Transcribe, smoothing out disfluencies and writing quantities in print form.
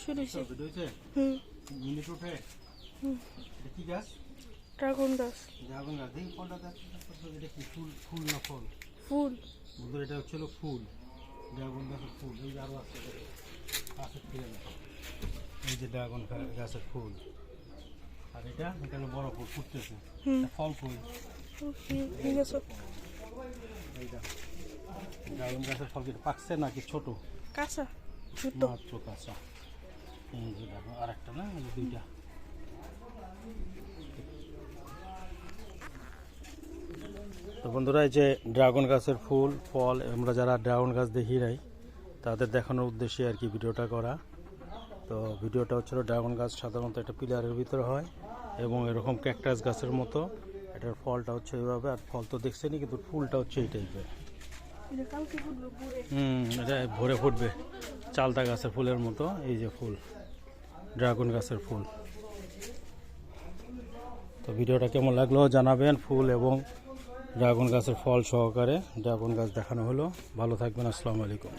শুরু হয়েছে। ভিডিও হয়েছে মিনিট উঠে এটা কি গাছ? ড্রাগন গাছ। ড্রাগন গাছ দেখি ফলটা দেখ। এটা কি ফুল? ফুল না ফল? ফুল। বন্ধুরা এটা হচ্ছিল ফুল, ড্রাগন গাছের ফুল। এই যে আরো আছে গাছের ফিরে দেখো, এই যে ড্রাগন গাছের ফুল। আর এটা এখানে বড় ফুল ফুটতেছে। ফল ফুল এইটা ড্রাগন গাছের ফল কি পাকছে নাকি ছোট? কাঁচা, ছোট, মাত্র কাঁচা। এই যে দেখো আর একটা না, এই দুইটা। তো বন্ধুরা এই যে ড্রাগন গাছের ফুল ফল, আমরা যারা ড্রাগন গাছ দেখি নাই তাদের দেখানোর উদ্দেশ্যে আর কি ভিডিওটা করা। তো ভিডিওটা হচ্ছিল ড্রাগন গাছ সাধারণত একটা পিলারের ভিতরে হয় এবং এরকম ক্যাকটাস গাছের মতো। এটার ফলটা হচ্ছে এইভাবে, আর ফল তো দেখছেনই, কিন্তু ফুলটা হচ্ছে এই টাইপের। এটা ভরে ফুটবে, চালতা গাছের ফুলের মতো। এই যে ফুল, ড্রাগন গাছের ফুল। তো ভিডিওটা কেমন লাগলো জানাবেন। ফুল এবং ড্রাগন গাছের ফল সহকারে ড্রাগন গাছ দেখানো হলো। ভালো থাকবেন, আসসালামু আলাইকুম।